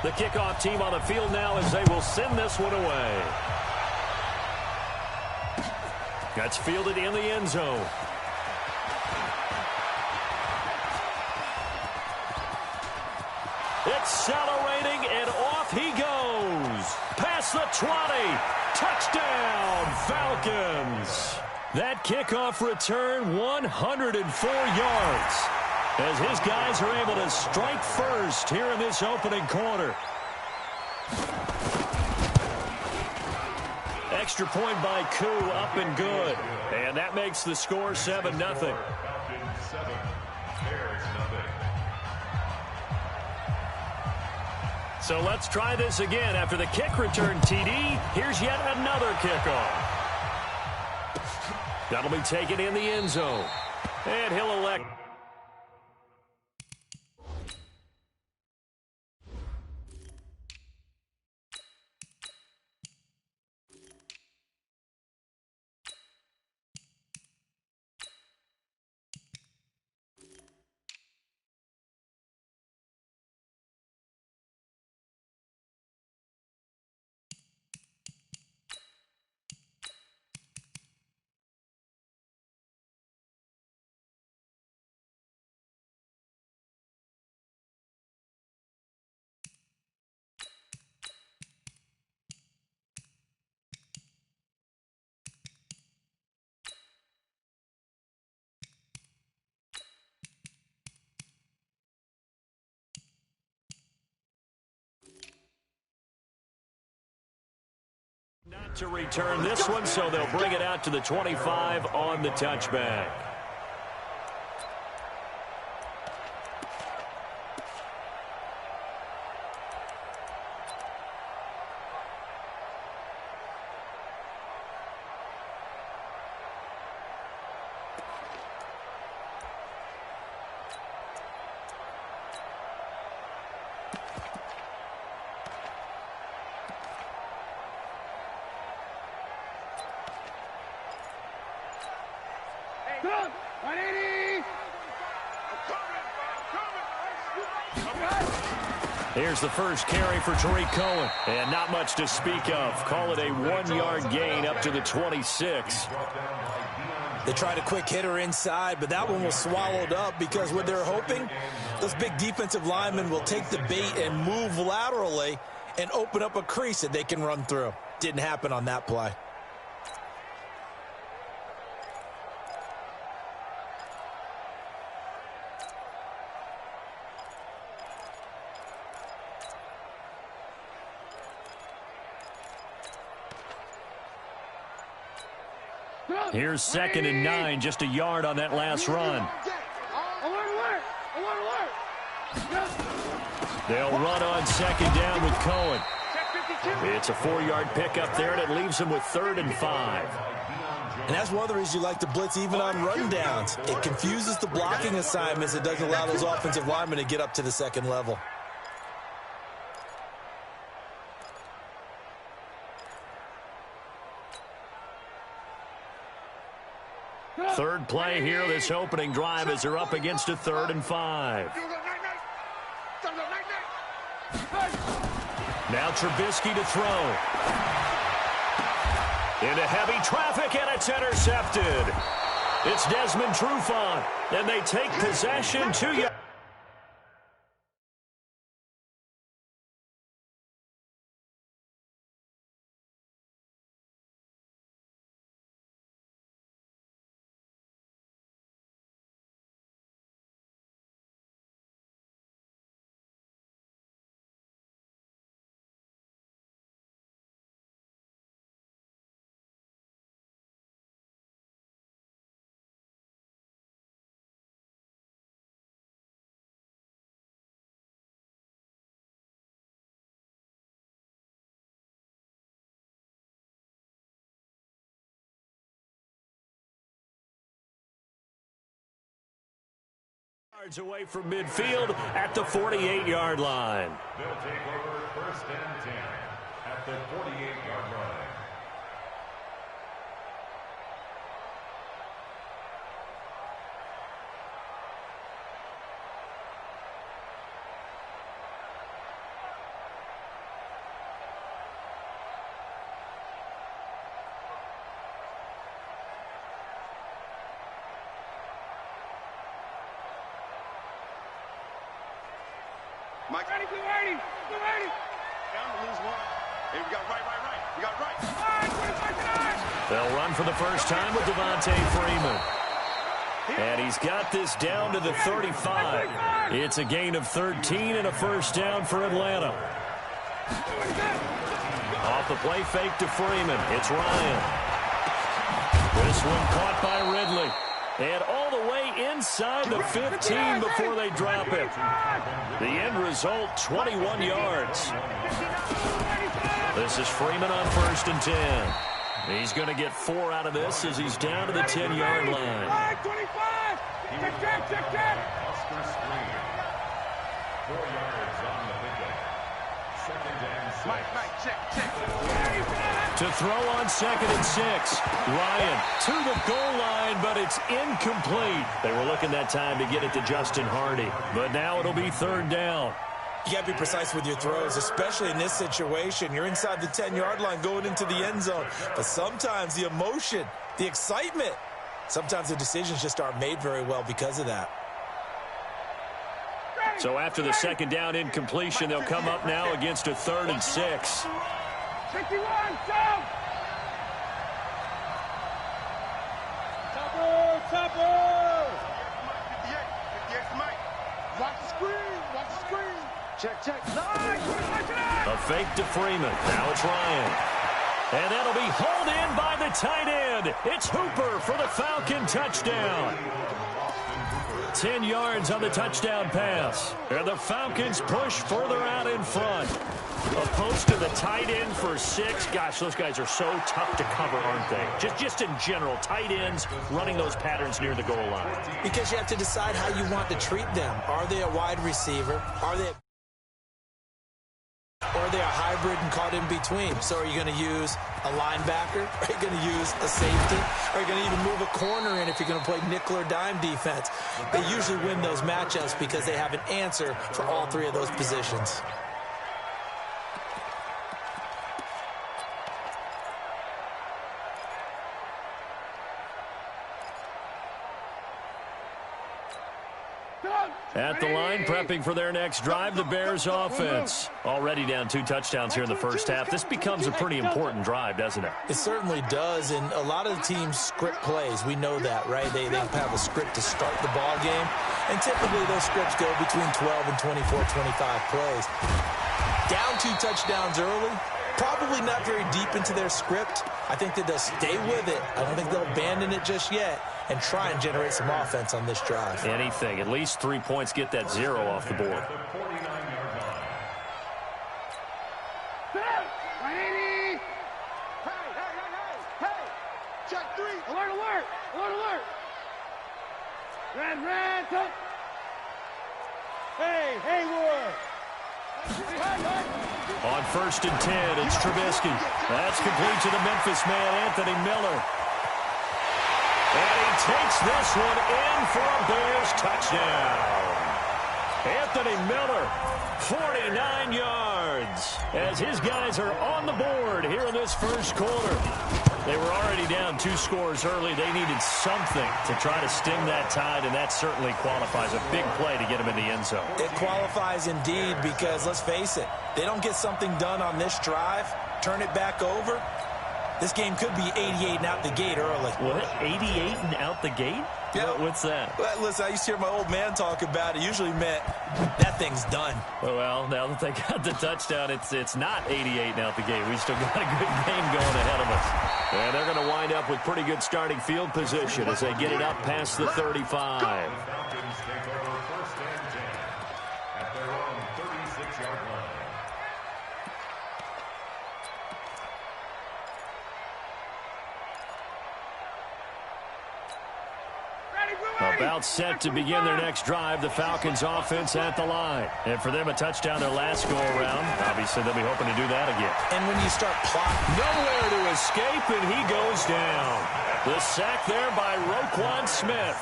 The kickoff team on the field now as they will send this one away. That's fielded in the end zone. Accelerating, and off he goes. Past the 20. Touchdown, Falcons. That kickoff return, 104 yards. As his guys are able to strike first here in this opening quarter. Extra point by Koo, up and good. And that makes the score 7-0. So let's try this again. After the kick return TD, here's yet another kickoff. That'll be taken in the end zone. And he'll elect. Not to return this one, so they'll bring it out to the 25 on the touchback. Here's the first carry for Tariq Cohen. And not much to speak of. Call it a 1-yard gain up to the 26. They tried a quick hitter inside, but that one was swallowed up because what they're hoping, those big defensive linemen will take the bait and move laterally and open up a crease that they can run through. Didn't happen on that play. Here's 2nd and 9, just a yard on that last run. They'll run on 2nd down with Cohen. It's a 4-yard pickup there, and it leaves them with 3rd and 5. And that's one of the reasons you like to blitz even on run downs. It confuses the blocking assignments. It doesn't allow those offensive linemen to get up to the second level. Third play here, this opening drive, as they're up against a 3rd and 5. Now Trubisky to throw. Into heavy traffic, and it's intercepted. It's Desmond Trufant, and they take possession 2 yards. Yards away from midfield at the 48-yard line. They'll take over 1st and 10 at the 48-yard line. Mike. Ready, get ready. Get ready. Down to lose one. Hey, we got right. We got right. They'll run for the first time with Devontae Freeman. And he's got this down to the 35. It's a gain of 13 and a first down for Atlanta. Off the play fake to Freeman. It's Ryan. This one caught by Ridley. And all the way inside the 15 before they drop it. The end result, 21 yards. This is Freeman on 1st and 10. He's going to get 4 out of this as he's down to the 10-yard line. 25. Check. Oscar screen. 4 yards on the pickup. 2nd and 6. Mike, check. To throw on 2nd and 6. Ryan to the goal line, but it's incomplete. They were looking that time to get it to Justin Hardy, but now it'll be 3rd down. You got to be precise with your throws, especially in this situation. You're inside the 10-yard line going into the end zone. But sometimes the emotion, the excitement, sometimes the decisions just aren't made very well because of that. So after the 2nd down incompletion, they'll come up now against a 3rd and 6. 61, jump! Topper! 58, Mike. Watch the screen. Check. A fake to Freeman. Now it's Ryan. And that'll be hauled in by the tight end. It's Hooper for the Falcon touchdown. 10 yards on the touchdown pass. And the Falcons push further out in front. A post to the tight end for 6. Gosh, those guys are so tough to cover, aren't they? Just in general, tight ends running those patterns near the goal line. Because you have to decide how you want to treat them. Are they a wide receiver? Are they a hybrid and caught in between? So are you going to use a linebacker? Are you going to use a safety? Are you going to even move a corner in if you're going to play nickel or dime defense? They usually win those matchups because they have an answer for all 3 of those positions. At the line, prepping for their next drive, the Bears offense. Already down 2 touchdowns here in the first half. This becomes a pretty important drive, doesn't it? It certainly does, and a lot of the teams script plays. We know that, right? They have a script to start the ball game, and typically those scripts go between 12 and 24, 25 plays. Down 2 touchdowns early, probably not very deep into their script. I think that they'll stay with it. I don't think they'll abandon it just yet and try and generate some offense on this drive. Anything. At least 3 points, get that 0 off the board. The 49-yard line. Hey! Check 3. Alert! Red, touch. Hey, Haywood. On 1st and 10, it's Trubisky. That's complete to the Memphis man, Anthony Miller. And he takes this one in for a Bears touchdown. Anthony Miller, 49 yards, as his guys are on the board here in this first quarter. They were already down 2 scores early. They needed something to try to stem that tide, and that certainly qualifies. A big play to get them in the end zone. It qualifies indeed because, let's face it, they don't get something done on this drive, turn it back over, this game could be 88 and out the gate early. What? 88 and out the gate? Yeah. What's that? Well, listen, I used to hear my old man talk about it. Usually meant that thing's done. Well, now that they got the touchdown, it's not 88 and out the gate. We still got a good game going ahead of us. And they're going to wind up with pretty good starting field position as they get it up past the 35. The Falcons take over 1st and 10 at their own 36-yard line. About set to begin their next drive, the Falcons offense at the line. And for them, a touchdown their last go-around. Obviously, they'll be hoping to do that again. And when you start plotting, Nowhere to escape, and he goes down. The sack there by Roquan Smith.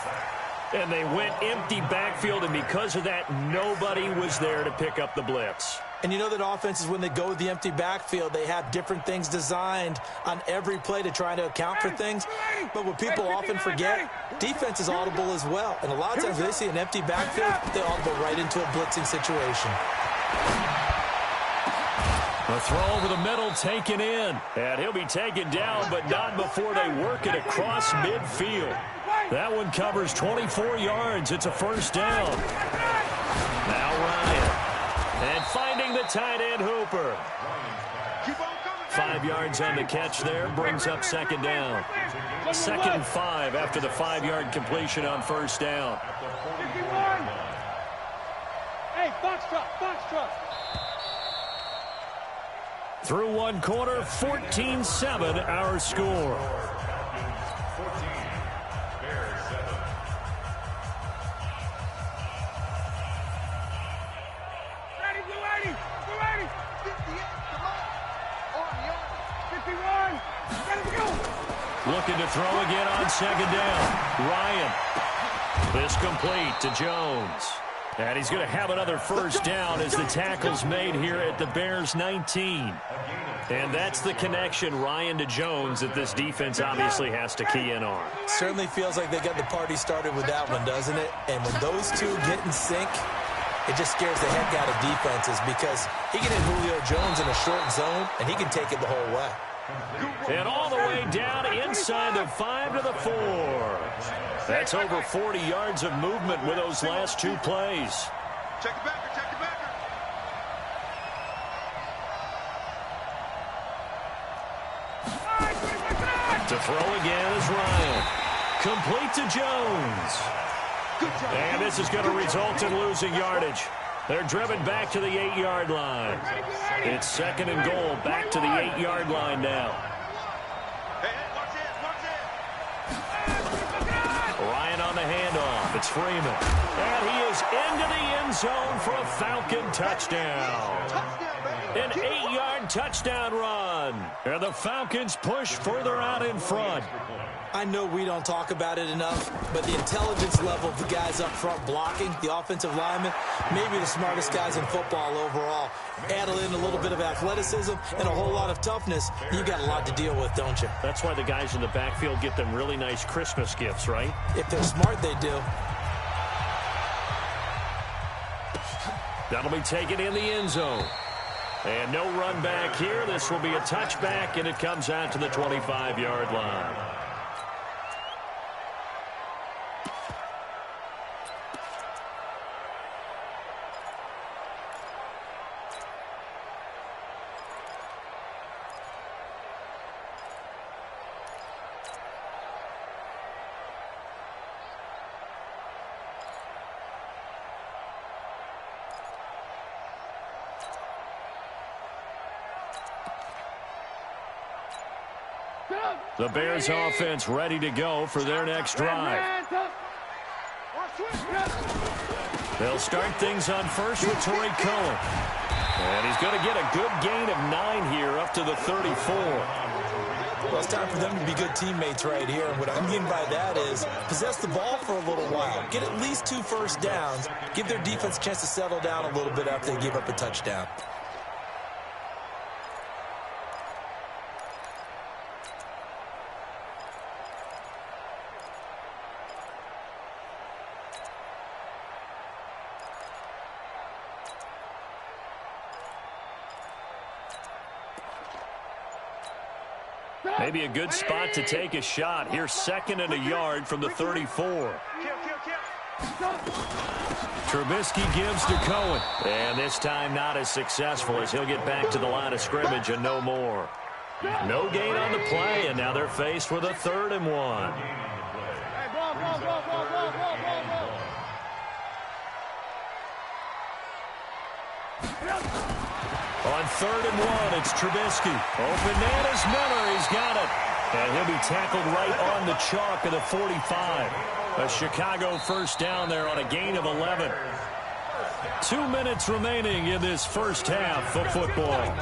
And they went empty backfield, and because of that, nobody was there to pick up the blitz. and you know that offenses, when they go with the empty backfield, they have different things designed on every play to try to account for things. But what people often forget, defense is audible as well. And a lot of times when they see an empty backfield, they audible right into a blitzing situation. A throw over the middle taken in. And he'll be taken down, but not before they work it across midfield. That one covers 24 yards. It's a first down. Now Ryan. And finding the tight end Hooper. 5 yards on the catch there. Brings up second down. 2nd and 5 after the 5-yard completion on first down. Hey, box truck. Through one quarter, 14-7 our score. Looking to throw again on second down. Ryan. This complete to Jones. And he's going to have another first down as the tackle's made here at the Bears 19. And that's the connection, Ryan to Jones, that this defense obviously has to key in on. Certainly feels like they got the party started with that one, doesn't it? And when those two get in sync, it just scares the heck out of defenses because he can hit Julio Jones in a short zone, and he can take it the whole way. And all the way down inside the 5 to the 4. That's over 40 yards of movement with those last two plays. Check the backer, check the backer. To throw again is Ryan. Complete to Jones. And this is going to result in losing yardage. They're driven back to the 8-yard line. It's 2nd and goal, back to the 8-yard line now. Hey, watch it. Ryan on the handoff. It's Freeman. And he is into the end zone for a Falcon touchdown. An 8-yard touchdown run. And the Falcons push further out in front. I know we don't talk about it enough, but the intelligence level of the guys up front blocking, the offensive linemen, maybe the smartest guys in football overall. Add in a little bit of athleticism and a whole lot of toughness, you got a lot to deal with, don't you? That's why the guys in the backfield get them really nice Christmas gifts, right? If they're smart, they do. That'll be taken in the end zone. And no run back here. This will be a touchback, and it comes out to the 25-yard line. The Bears offense ready to go for their next drive. They'll start things on first with Torrey Cohen. And he's going to get a good gain of 9 here up to the 34. Well, it's time for them to be good teammates right here. And what I mean by that is possess the ball for a little while. Get at least 2 first downs. Give their defense a chance to settle down a little bit after they give up a touchdown. Maybe a good spot to take a shot. Here's 2nd and a yard from the 34. Trubisky gives to Cohen. And this time not as successful as he'll get back to the line of scrimmage and no more. No gain on the play, and now they're faced with a 3rd and 1. On 3rd and 1, it's Trubisky. Open man is Miller. He's got it. And he'll be tackled right on the chalk of the 45. A Chicago first down there on a gain of 11. 2 minutes remaining in this first half of football.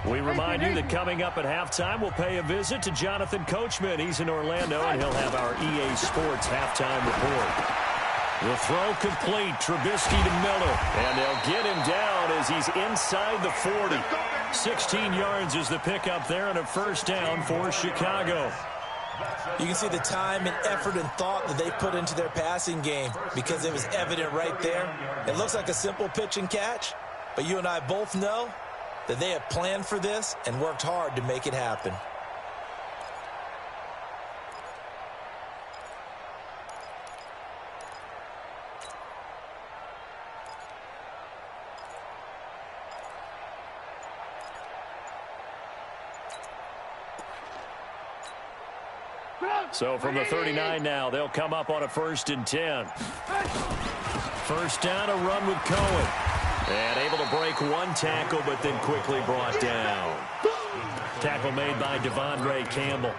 We remind you that coming up at halftime, we'll pay a visit to Jonathan Coachman. He's in Orlando, and he'll have our EA Sports halftime report. The throw complete. Trubisky to Miller. And they'll get him down as he's inside the 40. 16 yards is the pickup there and a first down for Chicago. You can see the time and effort and thought that they put into their passing game because it was evident right there. It looks like a simple pitch and catch, but you and I both know that they have planned for this and worked hard to make it happen. So from the 39 now, they'll come up on a 1st and 10. First down, a run with Cohen. And able to break one tackle, but then quickly brought down. Tackle made by Devondre Campbell.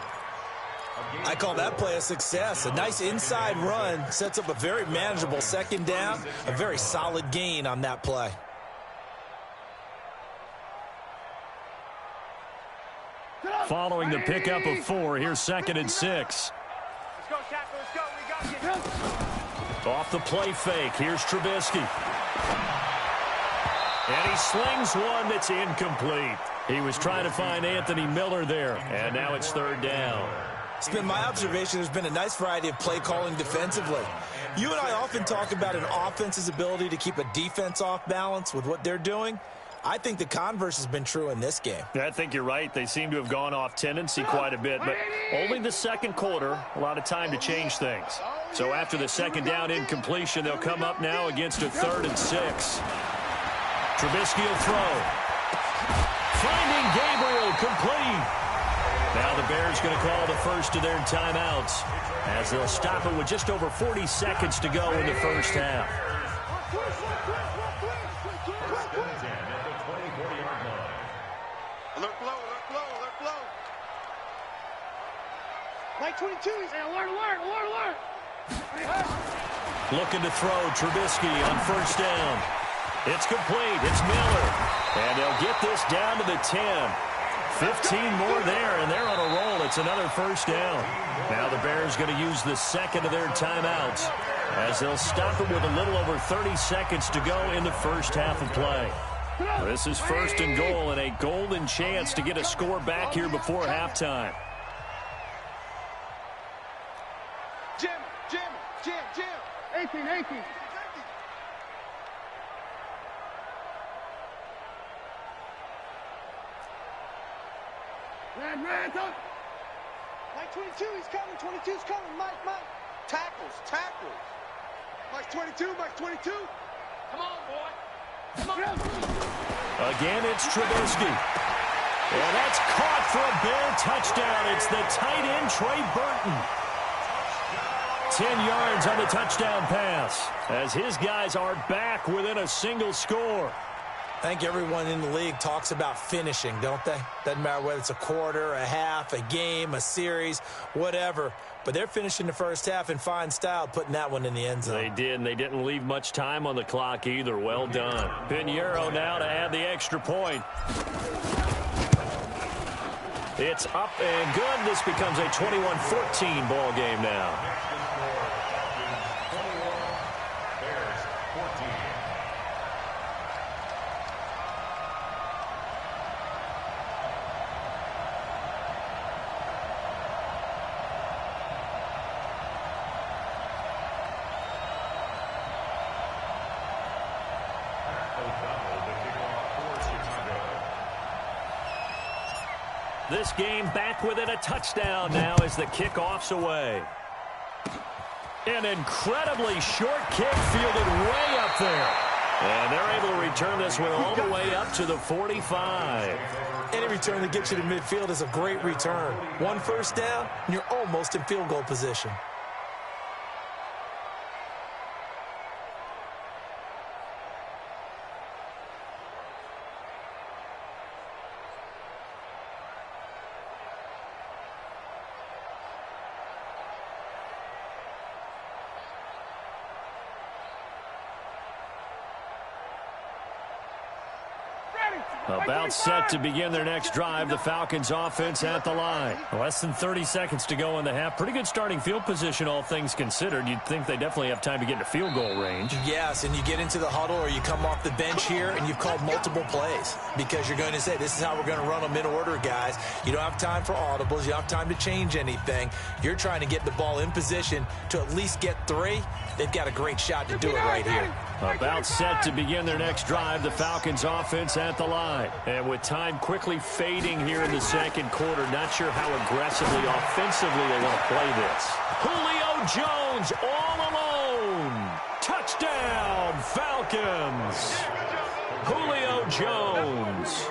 I call that play a success. A nice inside run sets up a very manageable second down. A very solid gain on that play. Following the pickup of 4, here's 2nd and 6. Let's go, tackle. Let's go. We got you. Off the play fake, here's Trubisky. And he slings one that's incomplete. He was trying to find Anthony Miller there, and now it's 3rd down. It's been my observation there's been a nice variety of play calling defensively. You and I often talk about an offense's ability to keep a defense off balance with what they're doing. I think the converse has been true in this game. I think you're right. They seem to have gone off tendency quite a bit, but only the second quarter, a lot of time to change things. So after the second down incompletion, they'll come up now against a 3rd and 6. Trubisky will throw. Finding Gabriel complete. Now the Bears going to call the first of their timeouts as they'll stop it with just over 40 seconds to go in the first half. Alert blow, alert blow, alert blow. Like 22, he's alert, alert, alert, alert. Looking to throw Trubisky on first down. It's complete. It's Miller. And they'll get this down to the 10. 15 more there, and they're on a roll. It's another first down. Now the Bears going to use the second of their timeouts as they'll stop it with a little over 30 seconds to go in the first half of play. This is 1st and goal and a golden chance to get a score back here before halftime. Jim. 18. Red, up. Like 22, he's coming. 22's coming. Mike. Tackles. Mike's 22, Mike's 22. Come on, boy. Again, it's Trubisky. And that's caught for a Bear touchdown. It's the tight end, Trey Burton. 10 yards on the touchdown pass as his guys are back within a single score. I think everyone in the league talks about finishing, don't they? Doesn't matter whether it's a quarter, a half, a game, a series, whatever. But they're finishing the first half in fine style, putting that one in the end zone. They did, and they didn't leave much time on the clock either. Well done. Pinheiro now to add the extra point. It's up and good. This becomes a 21-14 ball game now. This game back within a touchdown now as the kickoff's away. An incredibly short kick fielded way up there. And they're able to return this one all the way up to the 45. Any return that gets you to midfield is a great return. One first down, and you're almost in field goal position. About set to begin their next drive. The Falcons offense at the line. Less than 30 seconds to go in the half. Pretty good starting field position, all things considered. You'd think they definitely have time to get into field goal range. Yes, and you get into the huddle or you come off the bench here and you've called multiple plays because you're going to say, this is how we're going to run them in order, guys. You don't have time for audibles. You don't have time to change anything. You're trying to get the ball in position to at least get 3. They've got a great shot to do it right here. About set to begin their next drive. The Falcons offense at the line. And with time quickly fading here in the second quarter, not sure how aggressively, offensively they want to play this. Julio Jones all alone. Touchdown, Falcons. Julio Jones.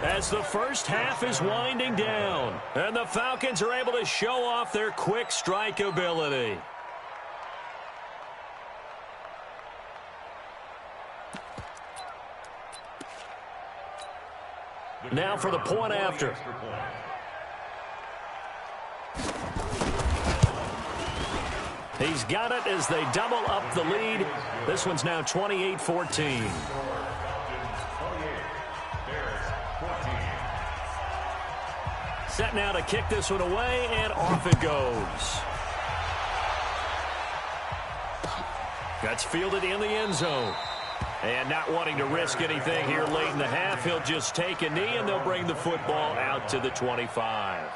As the first half is winding down, and the Falcons are able to show off their quick strike ability. Now for the point after. He's got it as they double up the lead. This one's now 28-14. Set now to kick this one away, and off it goes. That's fielded in the end zone. And not wanting to risk anything here late in the half, he'll just take a knee, and they'll bring the football out to the 25.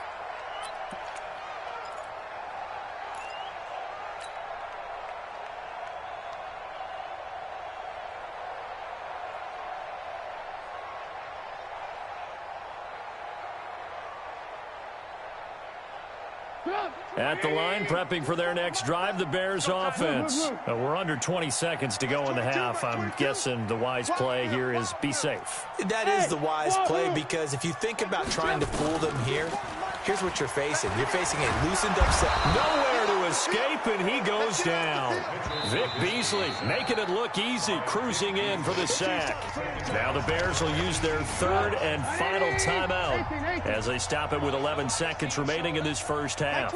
At the line, prepping for their next drive, the Bears offense. We're under 20 seconds to go in the half. I'm guessing the wise play here is be safe. That is the wise play, because if you think about trying to fool them here, here's what you're facing. You're facing a loosened up set. Nowhere to escape, and he goes down. Vic Beasley making it look easy, cruising in for the sack. Now the Bears will use their third and final timeout as they stop it with 11 seconds remaining in this first half.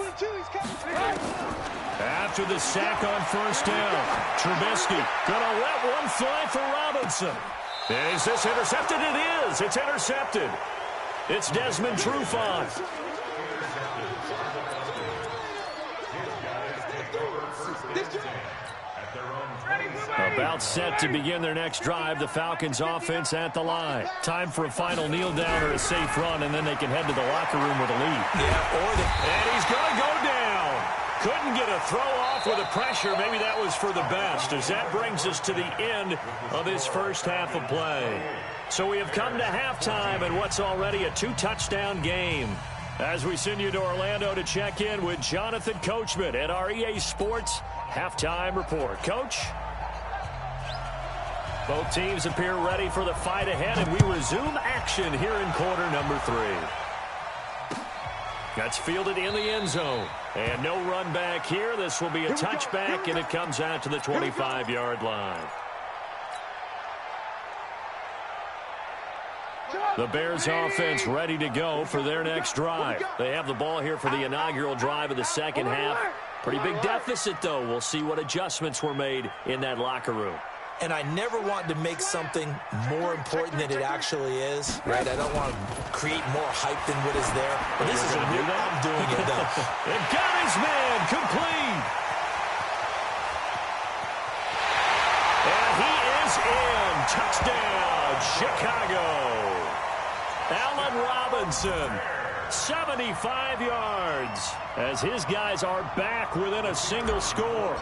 After the sack on first down, Trubisky gonna let one fly for Robinson. Is this intercepted? It is. It's intercepted. It's Desmond Trufant. About set to begin their next drive, the Falcons offense at the line. Time for a final kneel down or a safe run, and then they can head to the locker room with a lead. And he's going to go down. Couldn't get a throw off with the pressure. Maybe that was for the best, as that brings us to the end of this first half of play. So we have come to halftime in what's already a 2-touchdown game. As we send you to Orlando to check in with Jonathan Coachman at our EA Sports Halftime Report. Coach? Both teams appear ready for the fight ahead, and we resume action here in quarter number 3. That's fielded in the end zone. And no run back here. This will be a touchback, and it comes out to the 25-yard line. The Bears offense ready to go for their next drive. They have the ball here for the inaugural drive of the second half. Pretty big deficit, though. We'll see what adjustments were made in that locker room. And I never want to make something more important than it actually is, right? I don't want to create more hype than what is there. But this is a real, I'm doing it, though. It got his man complete. And he is in. Touchdown, Chicago. Allen Robinson, 75 yards, as his guys are back within a single score.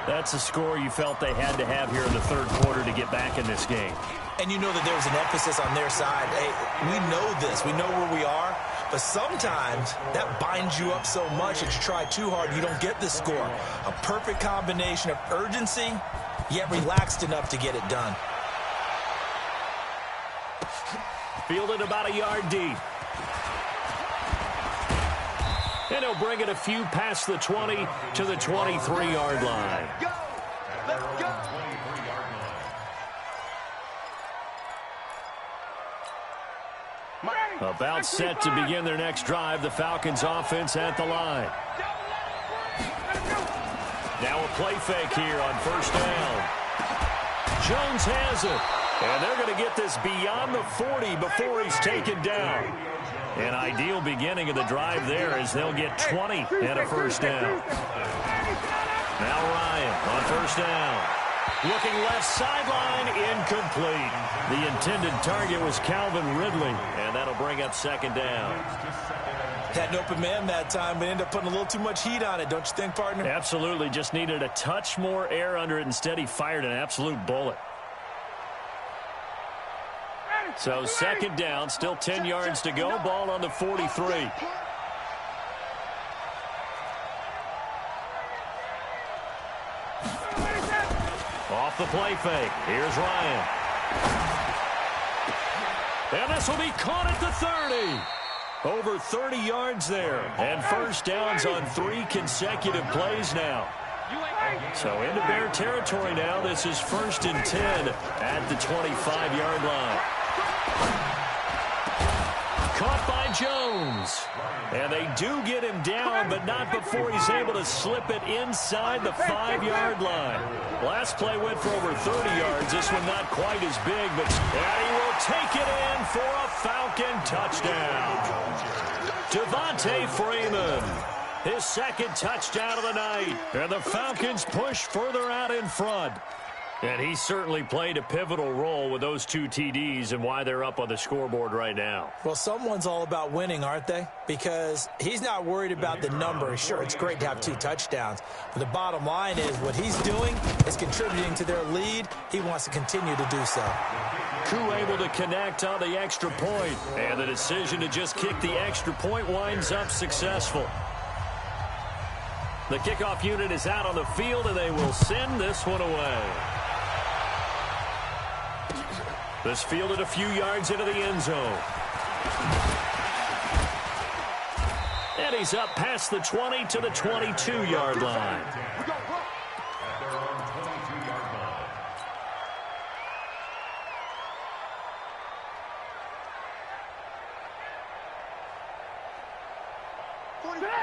That's a score you felt they had to have here in the third quarter to get back in this game. And you know that there was an emphasis on their side. Hey, we know this. We know where we are. But sometimes that binds you up so much that you try too hard, you don't get the score. A perfect combination of urgency, yet relaxed enough to get it done. Fielded about a yard deep. And he'll bring it a few past the 20 to the 23-yard line. Go! Let's go! About set to begin their next drive, the Falcons offense at the line. Now a play fake here on first down. Jones has it. And they're going to get this beyond the 40 before he's taken down. An ideal beginning of the drive there as they'll get 20 and a first down. Now Ryan on first down. Looking left sideline, incomplete. The intended target was Calvin Ridley, and that'll bring up second down. Had an open man that time, but ended up putting a little too much heat on it, don't you think, partner? Absolutely. Just needed a touch more air under it. Instead, he fired an absolute bullet. So second down, still 10 yards to go. Ball on the 43. Off the play fake. Here's Ryan. And this will be caught at the 30. Over 30 yards there. And first downs on 3 consecutive plays now. So into Bear territory now. This is 1st and 10 at the 25-yard line. Caught by Jones. And they do get him down, but not before he's able to slip it inside the 5-yard line. Last play went for over 30 yards. This one not quite as big, but he will take it in for a Falcon touchdown. Devontae Freeman, his second touchdown of the night. And the Falcons push further out in front. And he certainly played a pivotal role with those 2 TDs and why they're up on the scoreboard right now. Well, someone's all about winning, aren't they? Because he's not worried about the number. Sure, it's great to have 2 touchdowns. But the bottom line is what he's doing is contributing to their lead. He wants to continue to do so. Koo able to connect on the extra point. And the decision to just kick the extra point winds up successful. The kickoff unit is out on the field, and they will send this one away. This fielded a few yards into the end zone. And he's up past the 20 to the 22-yard line.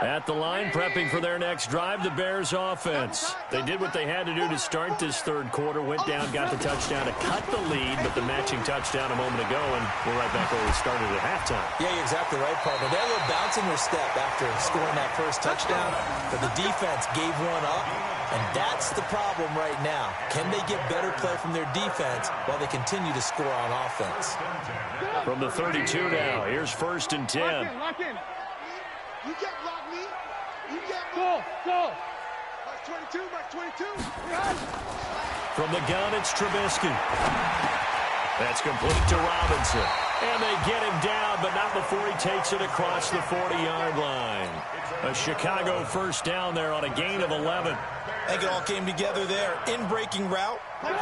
At the line, prepping for their next drive, the Bears offense. They did what they had to do to start this third quarter, went down, got the touchdown to cut the lead, but the matching touchdown a moment ago, and we're right back where we started at halftime. Yeah, you're exactly right, partner. They had a little bounce in their step after scoring that first touchdown, but the defense gave one up, and that's the problem right now. Can they get better play from their defense while they continue to score on offense? From the 32 now, here's 1st and 10. Lock in. You can't block me. You can't block me. Go. Mark 22, Mark 22. From the gun, it's Trubisky. That's complete to Robinson. And they get him down, but not before he takes it across the 40-yard line. A Chicago first down there on a gain of 11. I think it all came together there. In-breaking route,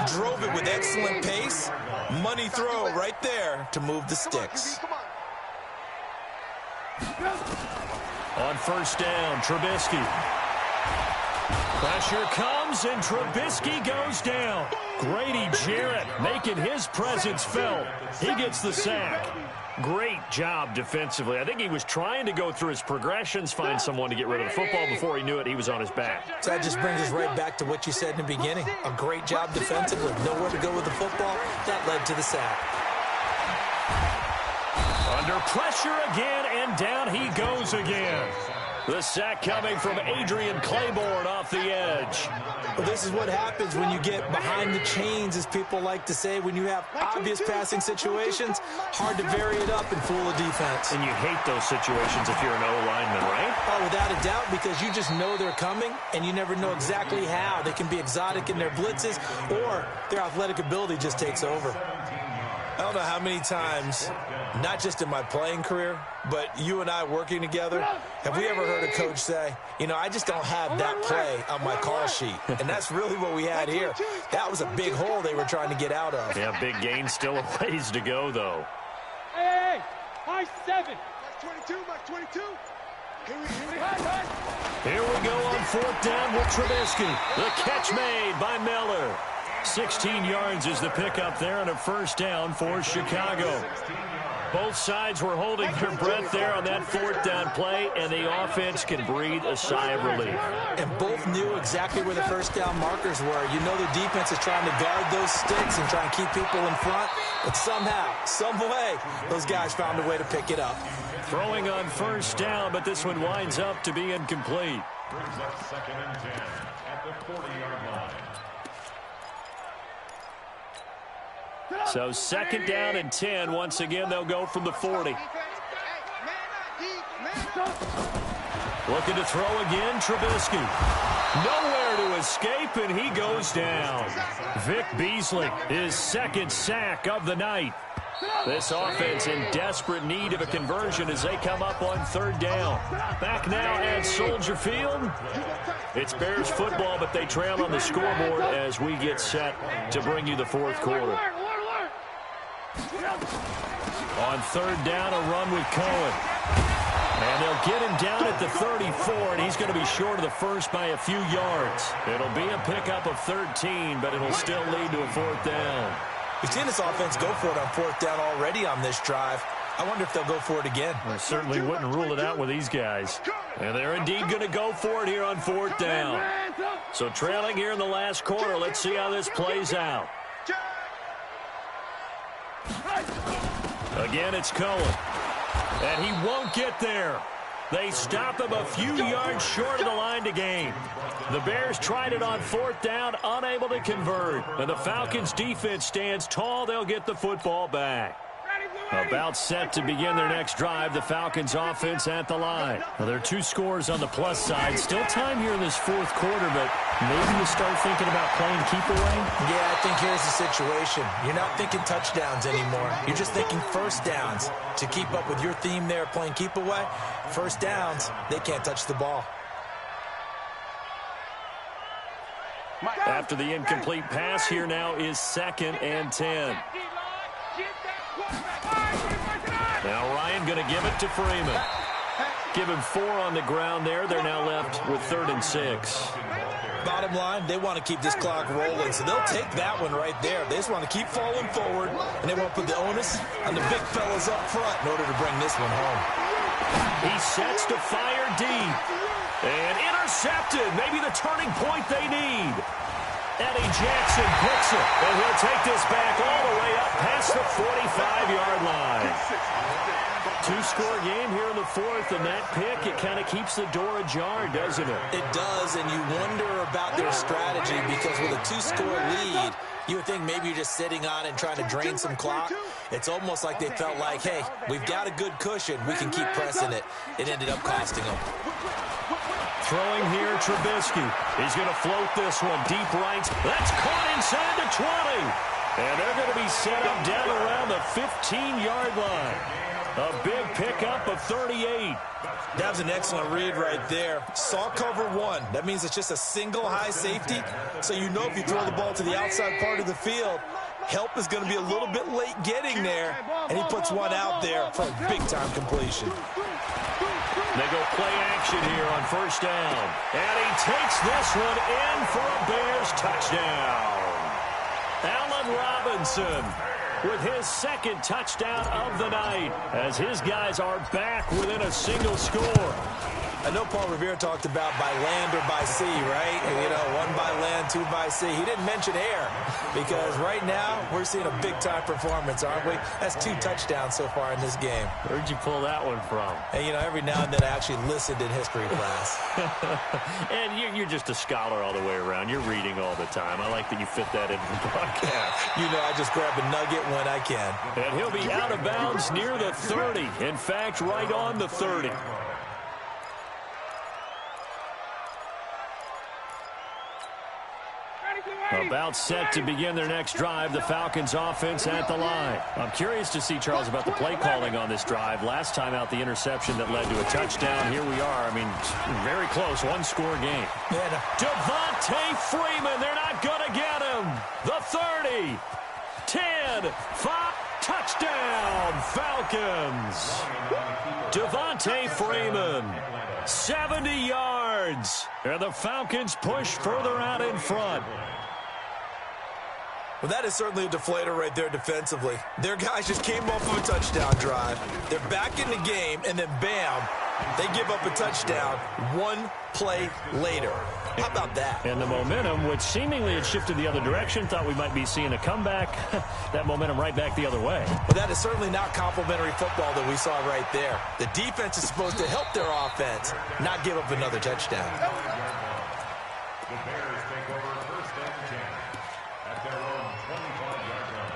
drove it with excellent pace. Money throw right there to move the sticks. On first down, Trubisky. Pressure comes, and Trubisky goes down. Grady Jarrett making his presence felt. He gets the sack. Great job defensively. I think he was trying to go through his progressions, find someone to get rid of the football. Before he knew it, he was on his back. So that just brings us right back to what you said in the beginning. A great job defensively. Nowhere to go with the football. That led to the sack. Under pressure again, and down he goes again. The sack coming from Adrian Claiborne off the edge. Well, this is what happens when you get behind the chains, as people like to say. When you have obvious passing situations, hard to vary it up and fool a defense. And you hate those situations if you're an O-lineman, right? Oh, without a doubt, because you just know they're coming, and you never know exactly how. They can be exotic in their blitzes, or their athletic ability just takes over. I don't know how many times, not just in my playing career, but you and I working together, have we ever heard a coach say, you know, I just don't have that play on my call sheet. And that's really what we had here. That was a big hole they were trying to get out of. Yeah, big gain, still a ways to go, though. Hey, high 7. Mark 22, Mark 22. Here we go on 4th down with Trubisky. The catch made by Miller. 16 yards is the pickup there, and a first down for Chicago. Both sides were holding their breath there on that fourth down play, and the offense can breathe a sigh of relief. And both knew exactly where the first down markers were. You know the defense is trying to guard those sticks and try and keep people in front, but somehow, some way, those guys found a way to pick it up. Throwing on first down, but this one winds up to be incomplete. Brings up 2nd and 10 at the 40-yard line. So 2nd down and 10. Once again, they'll go from the 40. Looking to throw again, Trubisky. Nowhere to escape, and he goes down. Vic Beasley, his 2nd sack of the night. This offense in desperate need of a conversion as they come up on 3rd down. Back now at Soldier Field. It's Bears football, but they trail on the scoreboard as we get set to bring you the 4th quarter. On 3rd down, a run with Cohen. And they'll get him down at the 34, and he's going to be short of the first by a few yards. It'll be a pickup of 13, but it'll still lead to a 4th down. We've seen this offense go for it on 4th down already on this drive. I wonder if they'll go for it again. I certainly wouldn't rule it out with these guys. And they're indeed going to go for it here on 4th down. So trailing here in the last quarter, let's see how this plays out. Again, it's Cohen. And he won't get there. They stop him a few yards short of the line to gain. The Bears tried it on 4th down, unable to convert. And the Falcons' defense stands tall. They'll get the football back. About set to begin their next drive, the Falcons' offense at the line. Well, there are 2 scores on the plus side. Still time here in this 4th quarter, but maybe you start thinking about playing keep away? Yeah, I think here's the situation. You're not thinking touchdowns anymore. You're just thinking first downs. To keep up with your theme there, playing keep away, first downs, they can't touch the ball. After the incomplete pass, here now is 2nd and 10. Now Ryan going to give it to Freeman. Give him 4 on the ground there. They're now left with 3rd and 6. Bottom line, they want to keep this clock rolling, so they'll take that one right there. They just want to keep falling forward, and they want to put the onus on the big fellas up front in order to bring this one home. He sets to fire deep. And intercepted. Maybe the turning point they need. Eddie Jackson picks it, and he'll take this back all the way up past the 45-yard line. 2-score game here in the 4th, and that pick, it kind of keeps the door ajar, doesn't it? It does, and you wonder about their strategy because with a 2-score lead, you would think maybe you're just sitting on it and trying to drain some clock. It's almost like they felt like, hey, we've got a good cushion. We can keep pressing it. It ended up costing them. Throwing here, Trubisky. He's going to float this one deep right. That's caught inside the 20. And they're going to be set up down around the 15-yard line. A big pickup of 38. That was an excellent read right there. Saw cover 1. That means it's just a single high safety. So you know if you throw the ball to the outside part of the field, help is going to be a little bit late getting there. And he puts one out there for a big-time completion. They go play action here on first down. And he takes this one in for a Bears touchdown. Allen Robinson with his 2nd touchdown of the night as his guys are back within a single score. I know Paul Revere talked about by land or by sea, right? You know, 1 by land, 2 by sea. He didn't mention air because right now we're seeing a big-time performance, aren't we? That's 2 touchdowns so far in this game. Where'd you pull that one from? And, you know, every now and then I actually listened in history class. And you're just a scholar all the way around. You're reading all the time. I like that you fit that into the broadcast. You know, I just grab a nugget when I can. And he'll be out of bounds near the 30. In fact, right on the 30. About set to begin their next drive, the Falcons offense at the line. I'm curious to see, Charles, about the play calling on this drive. Last time out, the interception that led to a touchdown. Here we are. I mean, very close, 1-score game. Yeah. Devontae Freeman, they're not going to get him. The 30, 10, 5, touchdown, Falcons. Devontae Freeman, 70 yards. And the Falcons push further out in front. Well, that is certainly a deflator right there defensively. Their guys just came off of a touchdown drive. They're back in the game, and then bam, they give up a touchdown one play later. How about that? And the momentum, which seemingly had shifted the other direction, thought we might be seeing a comeback. That momentum right back the other way. Well, that is certainly not complimentary football that we saw right there. The defense is supposed to help their offense, not give up another touchdown. The Bears take over first and 10 at their own 25-yard line.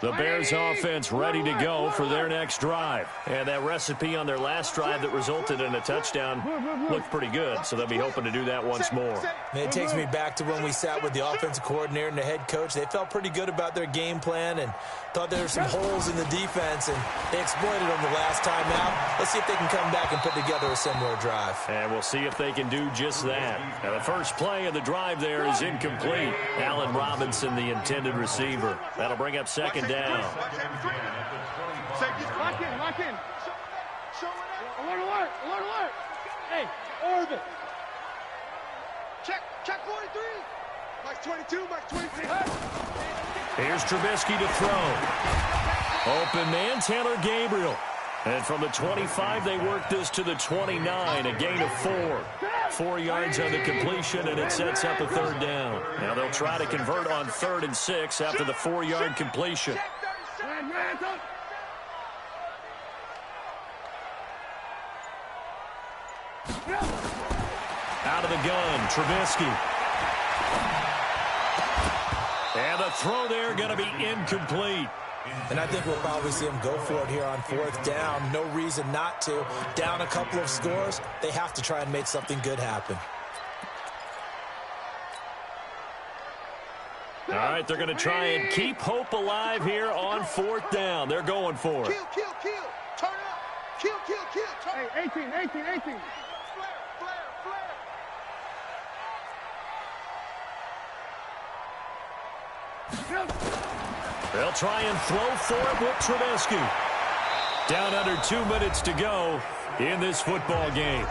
The Bears offense ready to go for their next drive. And that recipe on their last drive that resulted in a touchdown looked pretty good, so they'll be hoping to do that once more. Man, it takes me back to when we sat with the offensive coordinator and the head coach. They felt pretty good about their game plan and thought there were some holes in the defense, and they exploited them the last time out. Let's see if they can come back and put together a similar drive. And we'll see if they can do just that. Now, the first play of the drive there is incomplete. Allen Robinson, the intended receiver. That'll bring up second down. Lock in, lock in. Alert, alert, alert, alert. Hey, orbit. Check 43. Mike's 22, Mike's 23. Here's Trubisky to throw. Open man, Taylor Gabriel. And from the 25, they work this to the 29, a gain of 4. 4 yards on the completion, and it sets up a third down. Now they'll try to convert on 3rd and 6 after the 4-yard completion. Out of the gun, Trubisky. And the throw there going to be incomplete. And I think we'll probably see them go for it here on 4th down. No reason not to. Down a couple of scores, they have to try and make something good happen. All right, they're going to try and keep hope alive here on 4th down. They're going for it. Kill. Turn up. Kill. Turn. Hey, 18. They'll try and throw for it with Trubisky. Down under 2 minutes to go in this football game.